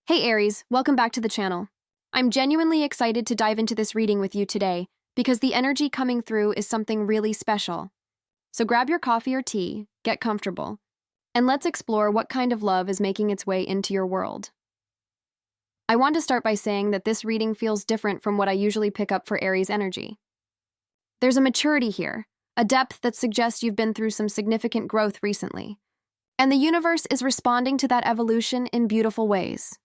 Hey Aries, welcome back to the channel. I'm genuinely excited to dive into this reading with you today because the energy coming through is something really special. So grab your coffee or tea, get comfortable, and let's explore what kind of love is making its way into your world. I want to start by saying that this reading feels different from what I usually pick up for Aries energy. There's a maturity here, a depth that suggests you've been through some significant growth recently. And the universe is responding to that evolution in beautiful ways.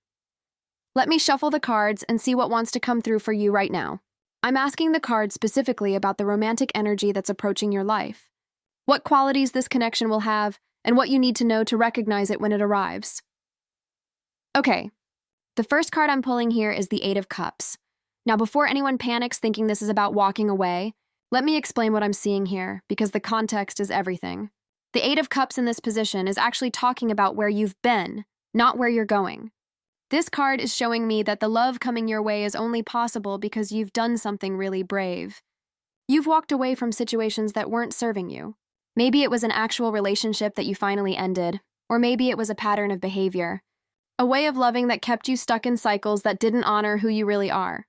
Let me shuffle the cards and see what wants to come through for you right now. I'm asking the cards specifically about the romantic energy that's approaching your life, what qualities this connection will have, and what you need to know to recognize it when it arrives. Okay, the first card I'm pulling here is the Eight of Cups. Now, before anyone panics thinking this is about walking away, let me explain what I'm seeing here, because the context is everything. The Eight of Cups in this position is actually talking about where you've been, not where you're going. This card is showing me that the love coming your way is only possible because you've done something really brave. You've walked away from situations that weren't serving you. Maybe it was an actual relationship that you finally ended, or maybe it was a pattern of behavior, a way of loving that kept you stuck in cycles that didn't honor who you really are.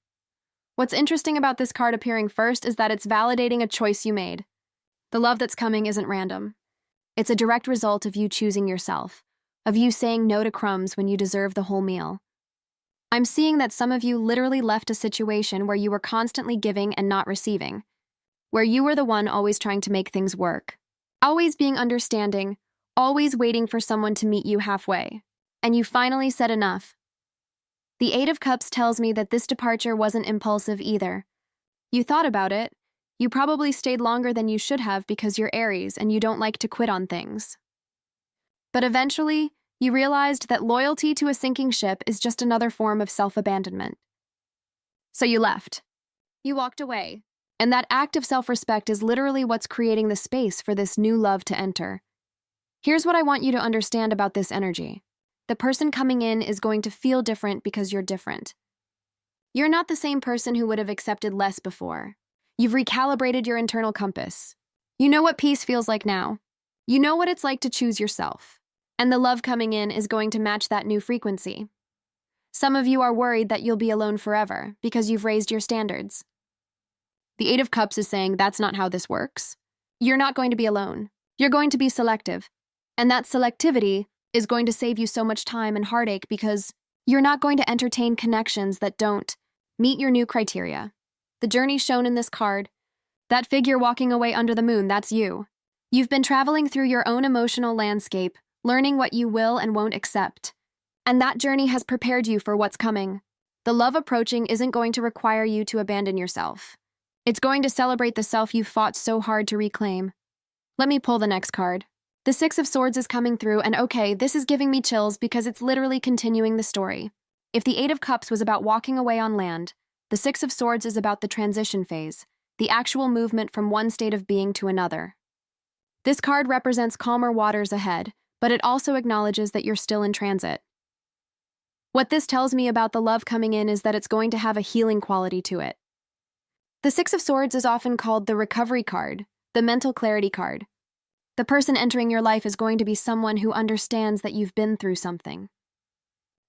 What's interesting about this card appearing first is that it's validating a choice you made. The love that's coming isn't random. It's a direct result of you choosing yourself, of you saying no to crumbs when you deserve the whole meal. I'm seeing that some of you literally left a situation where you were constantly giving and not receiving, where you were the one always trying to make things work, always being understanding, always waiting for someone to meet you halfway, and you finally said enough. The Eight of Cups tells me that this departure wasn't impulsive either. You thought about it. You probably stayed longer than you should have because you're Aries and you don't like to quit on things. But eventually, you realized that loyalty to a sinking ship is just another form of self-abandonment. So you left. You walked away. And that act of self-respect is literally what's creating the space for this new love to enter. Here's what I want you to understand about this energy. The person coming in is going to feel different because you're different. You're not the same person who would have accepted less before. You've recalibrated your internal compass. You know what peace feels like now. You know what it's like to choose yourself. And the love coming in is going to match that new frequency. Some of you are worried that you'll be alone forever because you've raised your standards. The Eight of Cups is saying that's not how this works. You're not going to be alone. You're going to be selective. And that selectivity is going to save you so much time and heartache because you're not going to entertain connections that don't meet your new criteria. The journey shown in this card, that figure walking away under the moon, that's you. You've been traveling through your own emotional landscape, learning what you will and won't accept. And that journey has prepared you for what's coming. The love approaching isn't going to require you to abandon yourself. It's going to celebrate the self you fought so hard to reclaim. Let me pull the next card. The Six of Swords is coming through, and okay, this is giving me chills because it's literally continuing the story. If the Eight of Cups was about walking away on land, the Six of Swords is about the transition phase, the actual movement from one state of being to another. This card represents calmer waters ahead, but it also acknowledges that you're still in transit. What this tells me about the love coming in is that it's going to have a healing quality to it. The Six of Swords is often called the recovery card, the mental clarity card. The person entering your life is going to be someone who understands that you've been through something.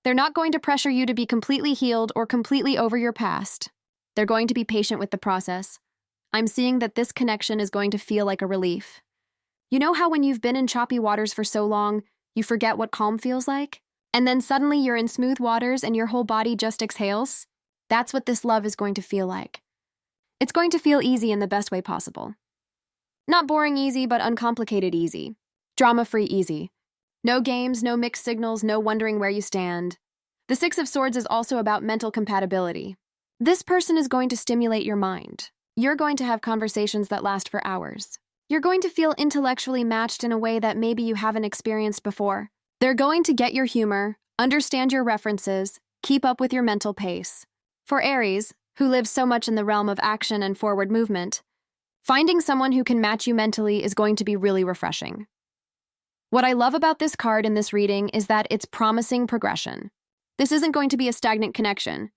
They're not going to pressure you to be completely healed or completely over your past. They're going to be patient with the process. I'm seeing that this connection is going to feel like a relief. You know how when you've been in choppy waters for so long, you forget what calm feels like? And then suddenly you're in smooth waters and your whole body just exhales? That's what this love is going to feel like. It's going to feel easy in the best way possible. Not boring easy, but uncomplicated easy. Drama-free easy. No games, no mixed signals, no wondering where you stand. The Six of Swords is also about mental compatibility. This person is going to stimulate your mind. You're going to have conversations that last for hours. You're going to feel intellectually matched in a way that maybe you haven't experienced before. They're going to get your humor, understand your references, keep up with your mental pace. For Aries, who lives so much in the realm of action and forward movement, finding someone who can match you mentally is going to be really refreshing. What I love about this card in this reading is that it's promising progression. This isn't going to be a stagnant connection.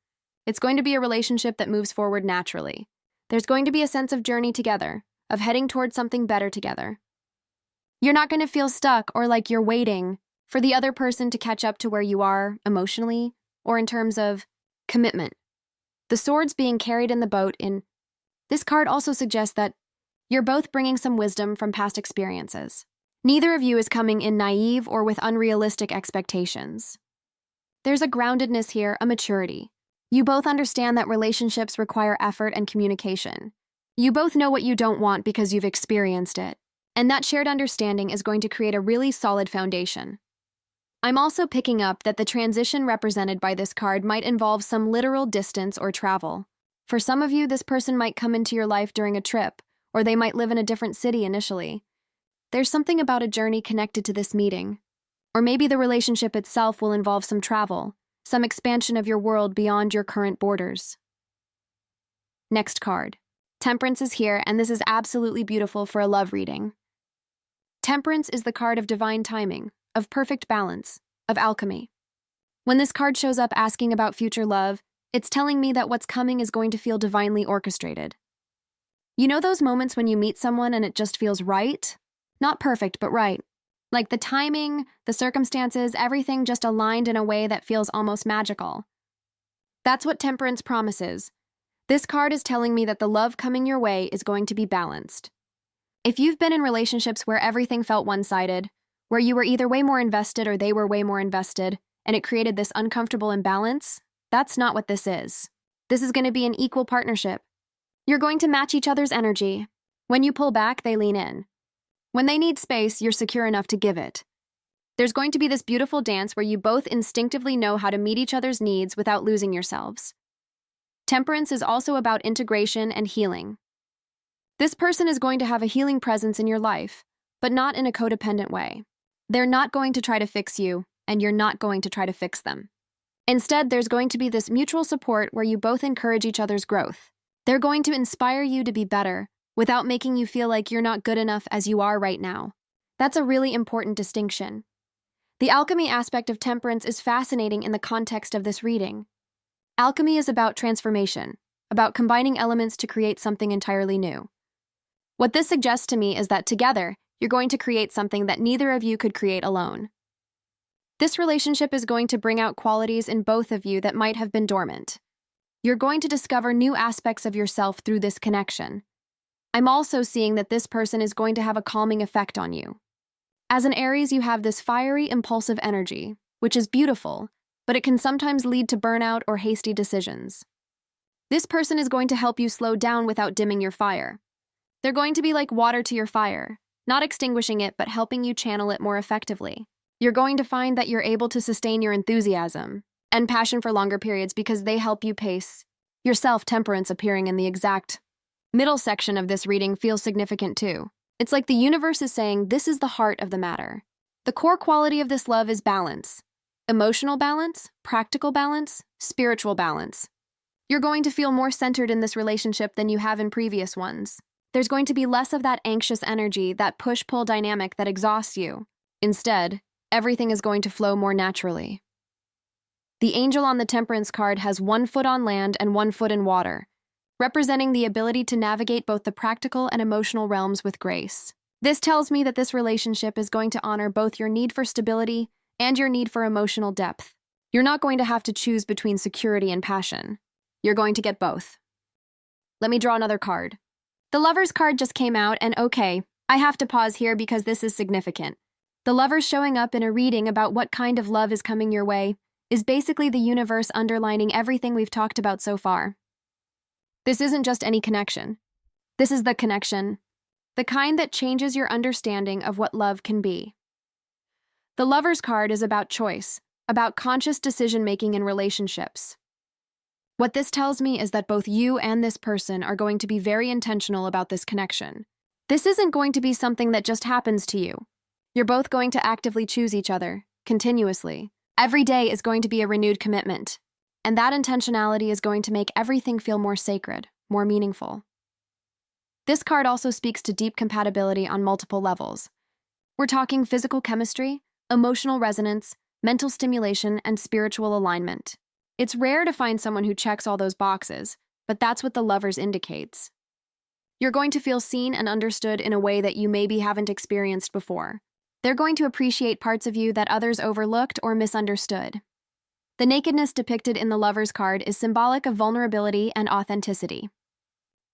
It's going to be a relationship that moves forward naturally. There's going to be a sense of journey together, of heading towards something better together. You're not going to feel stuck or like you're waiting for the other person to catch up to where you are emotionally or in terms of commitment. The swords being carried in the boat in this card also suggests that you're both bringing some wisdom from past experiences. Neither of you is coming in naive or with unrealistic expectations. There's a groundedness here, a maturity. You both understand that relationships require effort and communication. You both know what you don't want because you've experienced it. And that shared understanding is going to create a really solid foundation. I'm also picking up that the transition represented by this card might involve some literal distance or travel. For some of you, this person might come into your life during a trip, or they might live in a different city initially. There's something about a journey connected to this meeting. Or maybe the relationship itself will involve some travel, some expansion of your world beyond your current borders. Next card. Temperance is here, and this is absolutely beautiful for a love reading. Temperance is the card of divine timing, of perfect balance, of alchemy. When this card shows up asking about future love, it's telling me that what's coming is going to feel divinely orchestrated. You know those moments when you meet someone and it just feels right? Not perfect, but right. Like the timing, the circumstances, everything just aligned in a way that feels almost magical. That's what temperance promises. This card is telling me that the love coming your way is going to be balanced. If you've been in relationships where everything felt one-sided, where you were either way more invested or they were way more invested, and it created this uncomfortable imbalance, that's not what this is. This is going to be an equal partnership. You're going to match each other's energy. When you pull back, they lean in. When they need space, you're secure enough to give it. There's going to be this beautiful dance where you both instinctively know how to meet each other's needs without losing yourselves. Temperance is also about integration and healing. This person is going to have a healing presence in your life, but not in a codependent way. They're not going to try to fix you, and you're not going to try to fix them. Instead, there's going to be this mutual support where you both encourage each other's growth. They're going to inspire you to be better without making you feel like you're not good enough as you are right now. That's a really important distinction. The alchemy aspect of temperance is fascinating in the context of this reading. Alchemy is about transformation, about combining elements to create something entirely new. What this suggests to me is that together, you're going to create something that neither of you could create alone. This relationship is going to bring out qualities in both of you that might have been dormant. You're going to discover new aspects of yourself through this connection. I'm also seeing that this person is going to have a calming effect on you. As an Aries, you have this fiery, impulsive energy, which is beautiful, but it can sometimes lead to burnout or hasty decisions. This person is going to help you slow down without dimming your fire. They're going to be like water to your fire, not extinguishing it, but helping you channel it more effectively. You're going to find that you're able to sustain your enthusiasm and passion for longer periods because they help you pace. Your self-temperance appearing in the exact middle section of this reading feels significant too. It's like the universe is saying this is the heart of the matter. The core quality of this love is balance. Emotional balance, practical balance, spiritual balance. You're going to feel more centered in this relationship than you have in previous ones. There's going to be less of that anxious energy, that push-pull dynamic that exhausts you. Instead, everything is going to flow more naturally. The angel on the temperance card has 1 foot on land and 1 foot in water, representing the ability to navigate both the practical and emotional realms with grace. This tells me that this relationship is going to honor both your need for stability and your need for emotional depth. You're not going to have to choose between security and passion. You're going to get both. Let me draw another card. The Lover's card just came out, and okay, I have to pause here because this is significant. The Lover's showing up in a reading about what kind of love is coming your way is basically the universe underlining everything we've talked about so far. This isn't just any connection. This is the connection, the kind that changes your understanding of what love can be. The Lover's card is about choice, about conscious decision-making in relationships. What this tells me is that both you and this person are going to be very intentional about this connection. This isn't going to be something that just happens to you. You're both going to actively choose each other, continuously. Every day is going to be a renewed commitment, and that intentionality is going to make everything feel more sacred, more meaningful. This card also speaks to deep compatibility on multiple levels. We're talking physical chemistry, emotional resonance, mental stimulation, and spiritual alignment. It's rare to find someone who checks all those boxes, but that's what the Lovers indicates. You're going to feel seen and understood in a way that you maybe haven't experienced before. They're going to appreciate parts of you that others overlooked or misunderstood. The nakedness depicted in the Lover's card is symbolic of vulnerability and authenticity.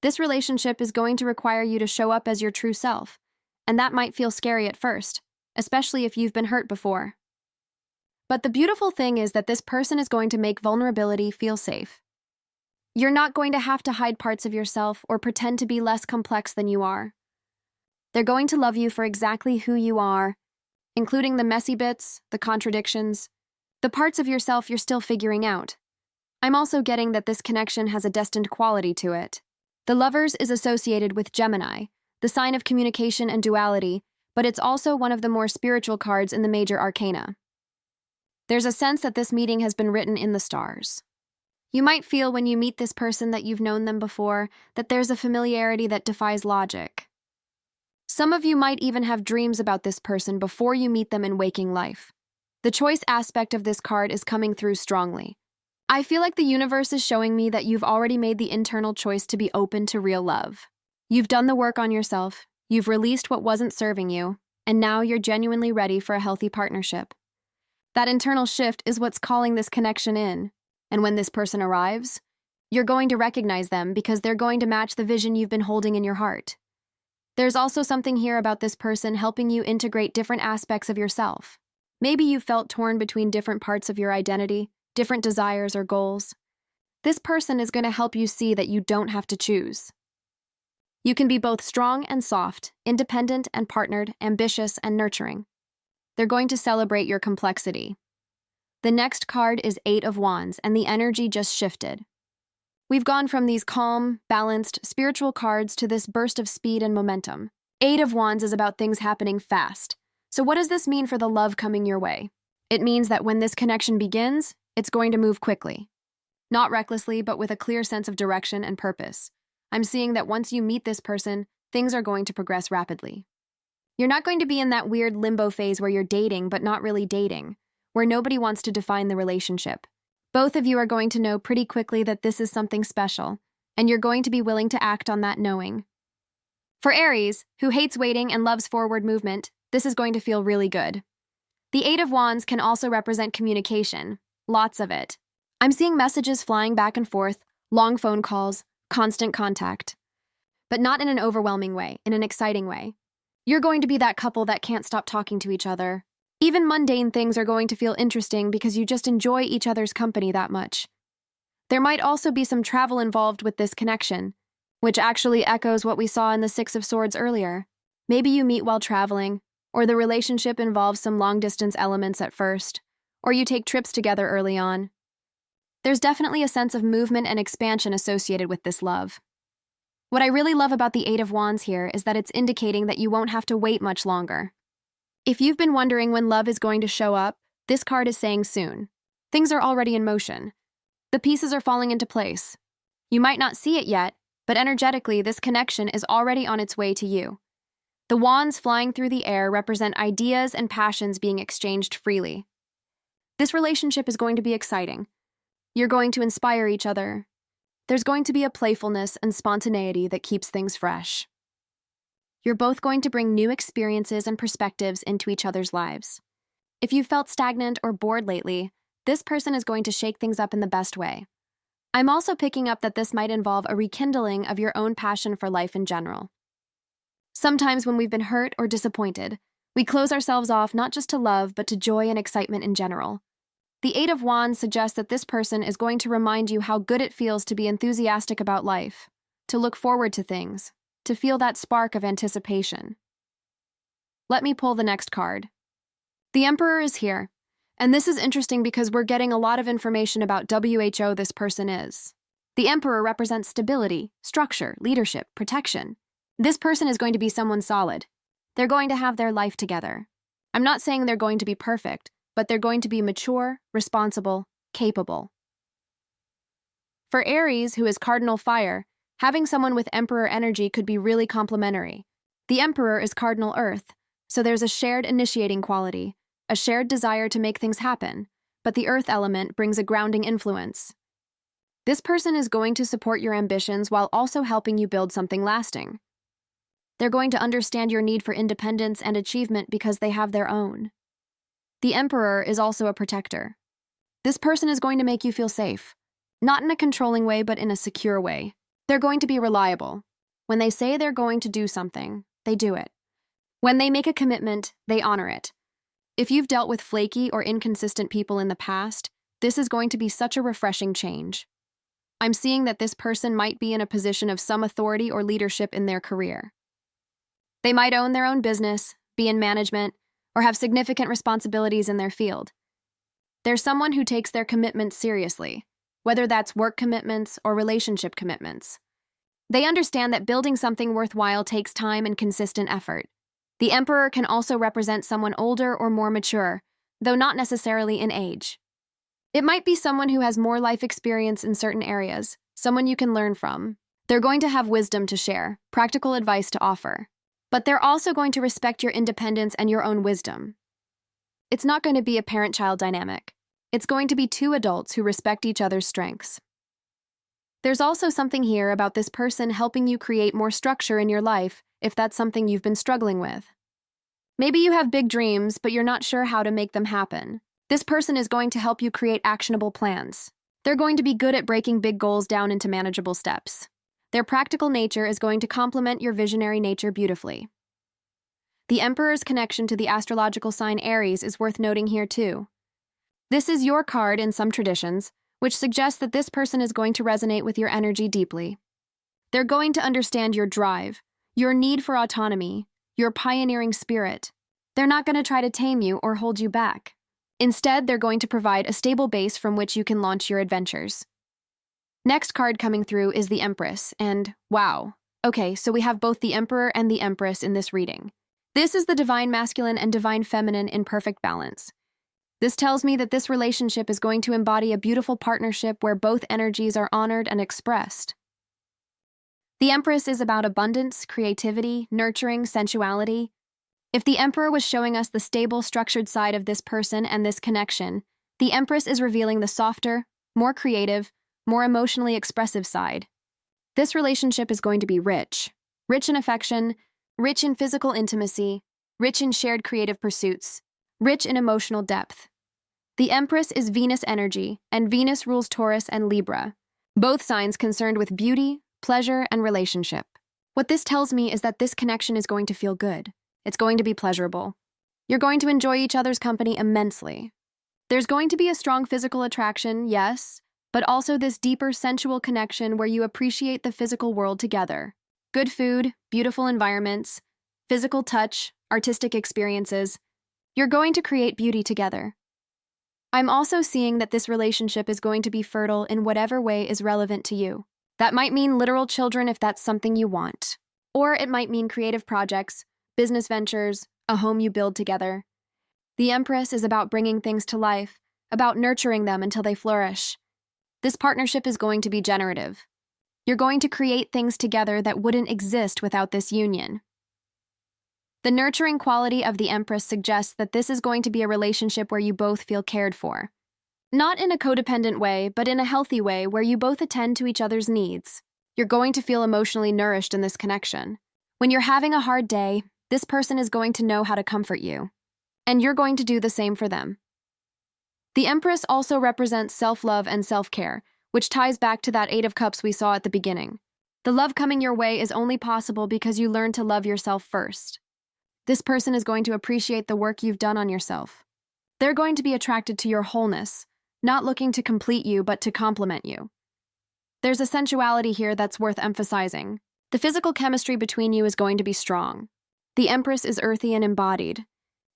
This relationship is going to require you to show up as your true self, and that might feel scary at first, especially if you've been hurt before. But the beautiful thing is that this person is going to make vulnerability feel safe. You're not going to have to hide parts of yourself or pretend to be less complex than you are. They're going to love you for exactly who you are, including the messy bits, the contradictions, the parts of yourself you're still figuring out. I'm also getting that this connection has a destined quality to it. The Lovers is associated with Gemini, the sign of communication and duality, but it's also one of the more spiritual cards in the major arcana. There's a sense that this meeting has been written in the stars. You might feel when you meet this person that you've known them before, that there's a familiarity that defies logic. Some of you might even have dreams about this person before you meet them in waking life. The choice aspect of this card is coming through strongly. I feel like the universe is showing me that you've already made the internal choice to be open to real love. You've done the work on yourself, you've released what wasn't serving you, and now you're genuinely ready for a healthy partnership. That internal shift is what's calling this connection in, and when this person arrives, you're going to recognize them because they're going to match the vision you've been holding in your heart. There's also something here about this person helping you integrate different aspects of yourself. Maybe you felt torn between different parts of your identity, different desires or goals. This person is going to help you see that you don't have to choose. You can be both strong and soft, independent and partnered, ambitious and nurturing. They're going to celebrate your complexity. The next card is 8 of Wands, and the energy just shifted. We've gone from these calm, balanced, spiritual cards to this burst of speed and momentum. 8 of Wands is about things happening fast. So what does this mean for the love coming your way? It means that when this connection begins, it's going to move quickly. Not recklessly, but with a clear sense of direction and purpose. I'm seeing that once you meet this person, things are going to progress rapidly. You're not going to be in that weird limbo phase where you're dating but not really dating, where nobody wants to define the relationship. Both of you are going to know pretty quickly that this is something special, and you're going to be willing to act on that knowing. For Aries, who hates waiting and loves forward movement, this is going to feel really good. The 8 of Wands can also represent communication, lots of it. I'm seeing messages flying back and forth, long phone calls, constant contact. But not in an overwhelming way, in an exciting way. You're going to be that couple that can't stop talking to each other. Even mundane things are going to feel interesting because you just enjoy each other's company that much. There might also be some travel involved with this connection, which actually echoes what we saw in the 6 of Swords earlier. Maybe you meet while traveling, or the relationship involves some long-distance elements at first, or you take trips together early on. There's definitely a sense of movement and expansion associated with this love. What I really love about the 8 of Wands here is that it's indicating that you won't have to wait much longer. If you've been wondering when love is going to show up, this card is saying soon. Things are already in motion. The pieces are falling into place. You might not see it yet, but energetically, this connection is already on its way to you. The wands flying through the air represent ideas and passions being exchanged freely. This relationship is going to be exciting. You're going to inspire each other. There's going to be a playfulness and spontaneity that keeps things fresh. You're both going to bring new experiences and perspectives into each other's lives. If you've felt stagnant or bored lately, this person is going to shake things up in the best way. I'm also picking up that this might involve a rekindling of your own passion for life in general. Sometimes when we've been hurt or disappointed, we close ourselves off not just to love, but to joy and excitement in general. The 8 of Wands suggests that this person is going to remind you how good it feels to be enthusiastic about life, to look forward to things, to feel that spark of anticipation. Let me pull the next card. The Emperor is here, and this is interesting because we're getting a lot of information about who this person is. The Emperor represents stability, structure, leadership, protection. This person is going to be someone solid. They're going to have their life together. I'm not saying they're going to be perfect, but they're going to be mature, responsible, capable. For Aries, who is cardinal fire, having someone with Emperor energy could be really complementary. The Emperor is cardinal earth, so there's a shared initiating quality, a shared desire to make things happen, but the earth element brings a grounding influence. This person is going to support your ambitions while also helping you build something lasting. They're going to understand your need for independence and achievement because they have their own. The Emperor is also a protector. This person is going to make you feel safe. Not in a controlling way, but in a secure way. They're going to be reliable. When they say they're going to do something, they do it. When they make a commitment, they honor it. If you've dealt with flaky or inconsistent people in the past, this is going to be such a refreshing change. I'm seeing that this person might be in a position of some authority or leadership in their career. They might own their own business, be in management, or have significant responsibilities in their field. They're someone who takes their commitments seriously, whether that's work commitments or relationship commitments. They understand that building something worthwhile takes time and consistent effort. The Emperor can also represent someone older or more mature, though not necessarily in age. It might be someone who has more life experience in certain areas, someone you can learn from. They're going to have wisdom to share, practical advice to offer. But they're also going to respect your independence and your own wisdom. It's not going to be a parent-child dynamic. It's going to be two adults who respect each other's strengths. There's also something here about this person helping you create more structure in your life if that's something you've been struggling with. Maybe you have big dreams, but you're not sure how to make them happen. This person is going to help you create actionable plans. They're going to be good at breaking big goals down into manageable steps. Their practical nature is going to complement your visionary nature beautifully. The Emperor's connection to the astrological sign Aries is worth noting here too. This is your card in some traditions, which suggests that this person is going to resonate with your energy deeply. They're going to understand your drive, your need for autonomy, your pioneering spirit. They're not going to try to tame you or hold you back. Instead, they're going to provide a stable base from which you can launch your adventures. Next card coming through is the Empress, and wow. Okay, so we have both the Emperor and the Empress in this reading. This is the divine masculine and divine feminine in perfect balance. This tells me that this relationship is going to embody a beautiful partnership where both energies are honored and expressed. The Empress is about abundance, creativity, nurturing, sensuality. If the Emperor was showing us the stable, structured side of this person and this connection, the Empress is revealing the softer, more creative, more emotionally expressive side. This relationship is going to be rich in affection, rich in physical intimacy, rich in shared creative pursuits, rich in emotional depth. The Empress is Venus energy, and Venus rules Taurus and Libra, both signs concerned with beauty, pleasure, and relationship. What this tells me is that this connection is going to feel good. It's going to be pleasurable. You're going to enjoy each other's company immensely. There's going to be a strong physical attraction, yes, but also this deeper sensual connection where you appreciate the physical world together. Good food, beautiful environments, physical touch, artistic experiences. You're going to create beauty together. I'm also seeing that this relationship is going to be fertile in whatever way is relevant to you. That might mean literal children if that's something you want. Or it might mean creative projects, business ventures, a home you build together. The Empress is about bringing things to life, about nurturing them until they flourish. This partnership is going to be generative. You're going to create things together that wouldn't exist without this union. The nurturing quality of the Empress suggests that this is going to be a relationship where you both feel cared for. Not in a codependent way, but in a healthy way where you both attend to each other's needs. You're going to feel emotionally nourished in this connection. When you're having a hard day, this person is going to know how to comfort you. And you're going to do the same for them. The Empress also represents self-love and self-care, which ties back to that 8 of Cups we saw at the beginning. The love coming your way is only possible because you learn to love yourself first. This person is going to appreciate the work you've done on yourself. They're going to be attracted to your wholeness, not looking to complete you but to complement you. There's a sensuality here that's worth emphasizing. The physical chemistry between you is going to be strong. The Empress is earthy and embodied.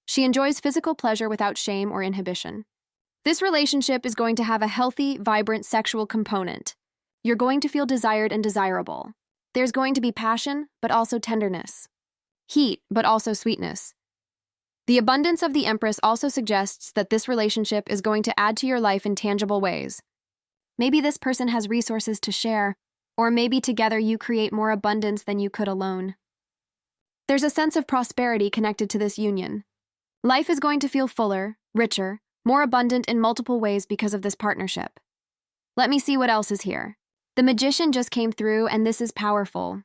She enjoys physical pleasure without shame or inhibition. This relationship is going to have a healthy, vibrant sexual component. You're going to feel desired and desirable. There's going to be passion, but also tenderness. Heat, but also sweetness. The abundance of the Empress also suggests that this relationship is going to add to your life in tangible ways. Maybe this person has resources to share, or maybe together you create more abundance than you could alone. There's a sense of prosperity connected to this union. Life is going to feel fuller, richer, more abundant in multiple ways because of this partnership. Let me see what else is here. The Magician just came through, and this is powerful.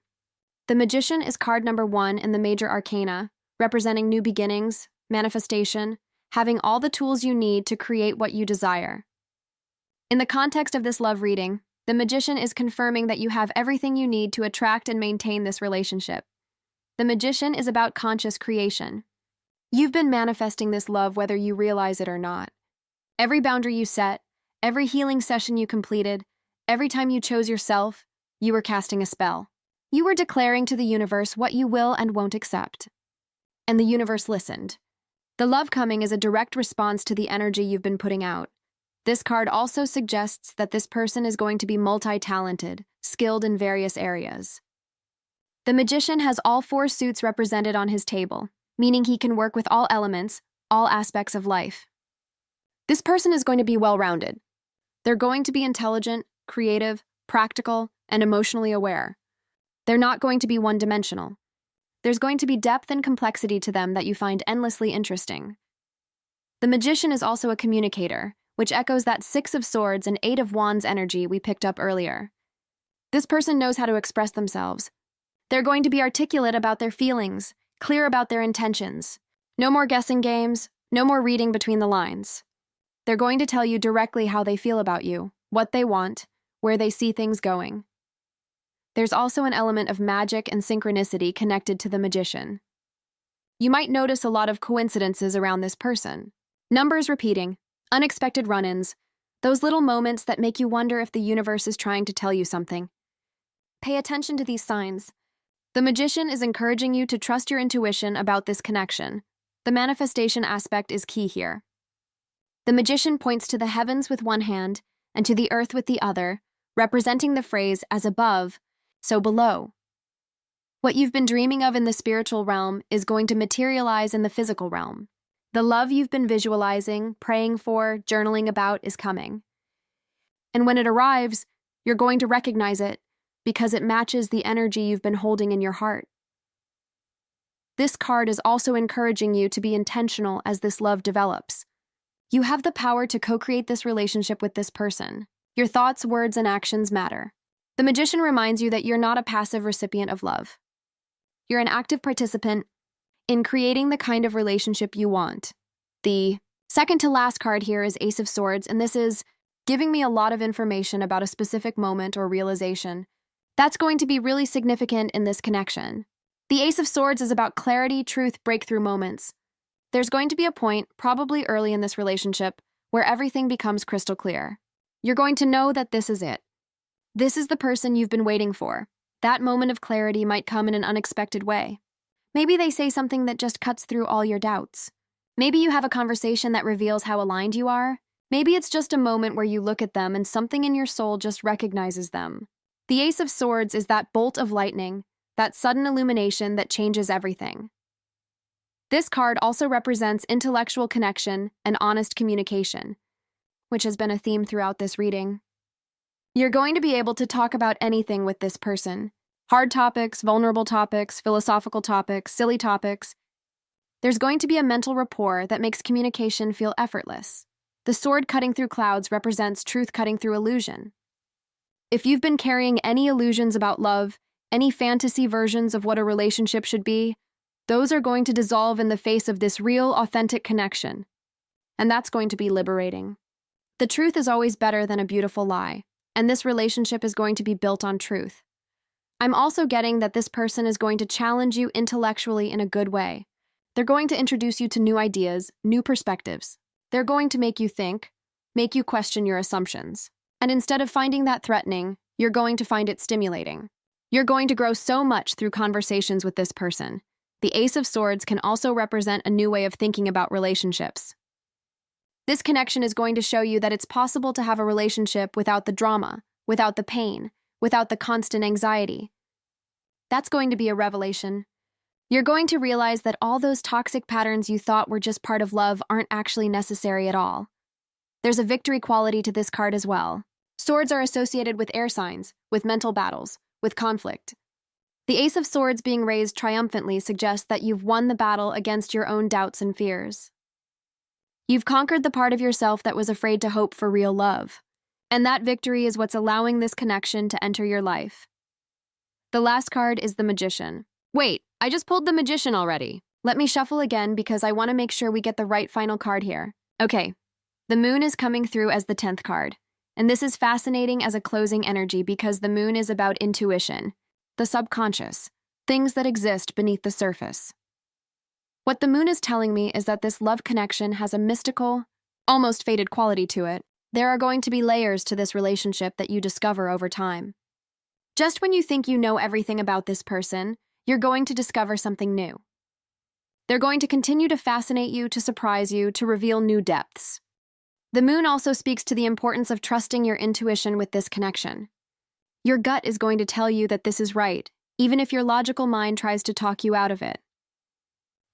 The Magician is card number 1 in the major arcana, representing new beginnings, manifestation, having all the tools you need to create what you desire. In the context of this love reading, the Magician is confirming that you have everything you need to attract and maintain this relationship. The Magician is about conscious creation. You've been manifesting this love whether you realize it or not. Every boundary you set, every healing session you completed, every time you chose yourself, you were casting a spell. You were declaring to the universe what you will and won't accept. And the universe listened. The love coming is a direct response to the energy you've been putting out. This card also suggests that this person is going to be multi-talented, skilled in various areas. The Magician has all 4 suits represented on his table, meaning he can work with all elements, all aspects of life. This person is going to be well-rounded. They're going to be intelligent, creative, practical, and emotionally aware. They're not going to be one-dimensional. There's going to be depth and complexity to them that you find endlessly interesting. The Magician is also a communicator, which echoes that 6 of Swords and 8 of Wands energy we picked up earlier. This person knows how to express themselves. They're going to be articulate about their feelings, clear about their intentions. No more guessing games, no more reading between the lines. They're going to tell you directly how they feel about you, what they want, where they see things going. There's also an element of magic and synchronicity connected to the Magician. You might notice a lot of coincidences around this person. Numbers repeating, unexpected run-ins, those little moments that make you wonder if the universe is trying to tell you something. Pay attention to these signs. The Magician is encouraging you to trust your intuition about this connection. The manifestation aspect is key here. The Magician points to the heavens with one hand and to the earth with the other, representing the phrase as above, so below. What you've been dreaming of in the spiritual realm is going to materialize in the physical realm. The love you've been visualizing, praying for, journaling about is coming. And when it arrives, you're going to recognize it because it matches the energy you've been holding in your heart. This card is also encouraging you to be intentional as this love develops. You have the power to co-create this relationship with this person. Your thoughts, words, and actions matter. The Magician reminds you that you're not a passive recipient of love. You're an active participant in creating the kind of relationship you want. The second to last card here is Ace of Swords, and this is giving me a lot of information about a specific moment or realization. That's going to be really significant in this connection. The Ace of Swords is about clarity, truth, breakthrough moments. There's going to be a point, probably early in this relationship, where everything becomes crystal clear. You're going to know that this is it. This is the person you've been waiting for. That moment of clarity might come in an unexpected way. Maybe they say something that just cuts through all your doubts. Maybe you have a conversation that reveals how aligned you are. Maybe it's just a moment where you look at them and something in your soul just recognizes them. The Ace of Swords is that bolt of lightning, that sudden illumination that changes everything. This card also represents intellectual connection and honest communication, which has been a theme throughout this reading. You're going to be able to talk about anything with this person. Hard topics, vulnerable topics, philosophical topics, silly topics. There's going to be a mental rapport that makes communication feel effortless. The sword cutting through clouds represents truth cutting through illusion. If you've been carrying any illusions about love, any fantasy versions of what a relationship should be, those are going to dissolve in the face of this real, authentic connection. And that's going to be liberating. The truth is always better than a beautiful lie, and this relationship is going to be built on truth. I'm also getting that this person is going to challenge you intellectually in a good way. They're going to introduce you to new ideas, new perspectives. They're going to make you think, make you question your assumptions. And instead of finding that threatening, you're going to find it stimulating. You're going to grow so much through conversations with this person. The Ace of Swords can also represent a new way of thinking about relationships. This connection is going to show you that it's possible to have a relationship without the drama, without the pain, without the constant anxiety. That's going to be a revelation. You're going to realize that all those toxic patterns you thought were just part of love aren't actually necessary at all. There's a victory quality to this card as well. Swords are associated with air signs, with mental battles, with conflict. The Ace of Swords being raised triumphantly suggests that you've won the battle against your own doubts and fears. You've conquered the part of yourself that was afraid to hope for real love. And that victory is what's allowing this connection to enter your life. The last card is the Magician. Wait, I just pulled the Magician already. Let me shuffle again because I want to make sure we get the right final card here. Okay, the Moon is coming through as the 10th card. And this is fascinating as a closing energy because the moon is about intuition, the subconscious, things that exist beneath the surface. What the moon is telling me is that this love connection has a mystical, almost fated quality to it. There are going to be layers to this relationship that you discover over time. Just when you think you know everything about this person, you're going to discover something new. They're going to continue to fascinate you, to surprise you, to reveal new depths. The moon also speaks to the importance of trusting your intuition with this connection. Your gut is going to tell you that this is right, even if your logical mind tries to talk you out of it.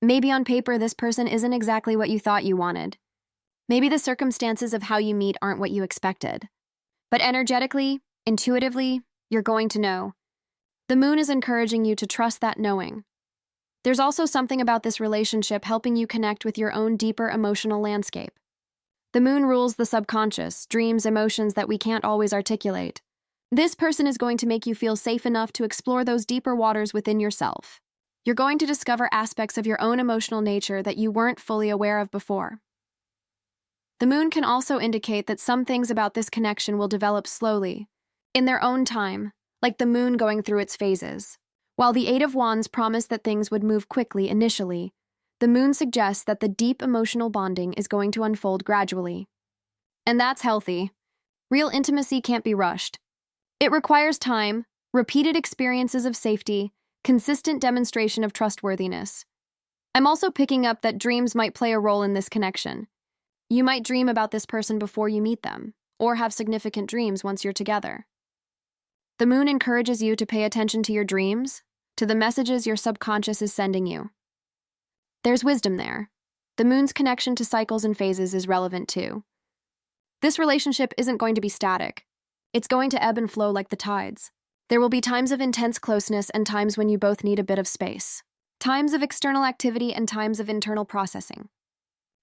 Maybe on paper this person isn't exactly what you thought you wanted. Maybe the circumstances of how you meet aren't what you expected. But energetically, intuitively, you're going to know. The moon is encouraging you to trust that knowing. There's also something about this relationship helping you connect with your own deeper emotional landscape. The moon rules the subconscious, dreams, emotions that we can't always articulate. This person is going to make you feel safe enough to explore those deeper waters within yourself. You're going to discover aspects of your own emotional nature that you weren't fully aware of before. The moon can also indicate that some things about this connection will develop slowly, in their own time, like the moon going through its phases. While the Eight of Wands promised that things would move quickly initially, the moon suggests that the deep emotional bonding is going to unfold gradually. And that's healthy. Real intimacy can't be rushed. It requires time, repeated experiences of safety, consistent demonstration of trustworthiness. I'm also picking up that dreams might play a role in this connection. You might dream about this person before you meet them, or have significant dreams once you're together. The moon encourages you to pay attention to your dreams, to the messages your subconscious is sending you. There's wisdom there. The moon's connection to cycles and phases is relevant too. This relationship isn't going to be static. It's going to ebb and flow like the tides. There will be times of intense closeness and times when you both need a bit of space. Times of external activity and times of internal processing.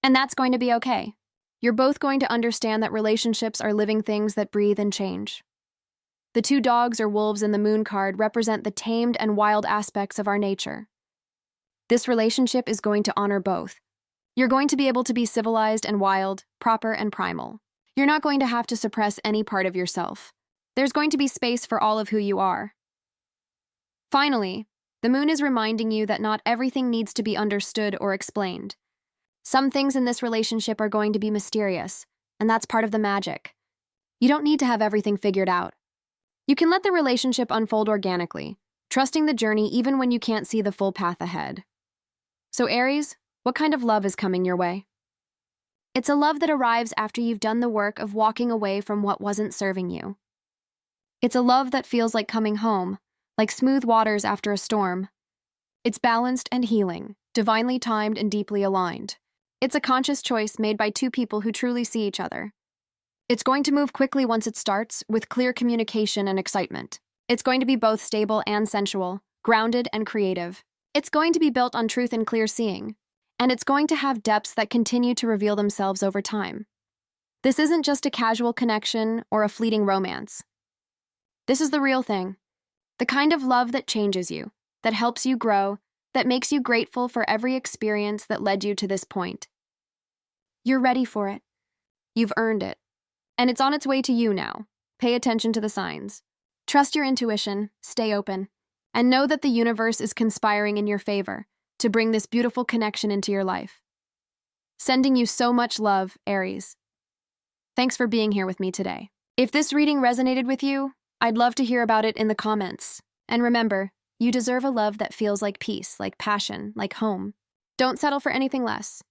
And that's going to be okay. You're both going to understand that relationships are living things that breathe and change. The two dogs or wolves in the moon card represent the tamed and wild aspects of our nature. This relationship is going to honor both. You're going to be able to be civilized and wild, proper and primal. You're not going to have to suppress any part of yourself. There's going to be space for all of who you are. Finally, the moon is reminding you that not everything needs to be understood or explained. Some things in this relationship are going to be mysterious, and that's part of the magic. You don't need to have everything figured out. You can let the relationship unfold organically, trusting the journey even when you can't see the full path ahead. So Aries, what kind of love is coming your way? It's a love that arrives after you've done the work of walking away from what wasn't serving you. It's a love that feels like coming home, like smooth waters after a storm. It's balanced and healing, divinely timed and deeply aligned. It's a conscious choice made by two people who truly see each other. It's going to move quickly once it starts, with clear communication and excitement. It's going to be both stable and sensual, grounded and creative. It's going to be built on truth and clear seeing. And it's going to have depths that continue to reveal themselves over time. This isn't just a casual connection or a fleeting romance. This is the real thing. The kind of love that changes you, that helps you grow, that makes you grateful for every experience that led you to this point. You're ready for it. You've earned it. And it's on its way to you now. Pay attention to the signs. Trust your intuition, stay open, and know that the universe is conspiring in your favor to bring this beautiful connection into your life. Sending you so much love, Aries. Thanks for being here with me today. If this reading resonated with you, I'd love to hear about it in the comments. And remember, you deserve a love that feels like peace, like passion, like home. Don't settle for anything less.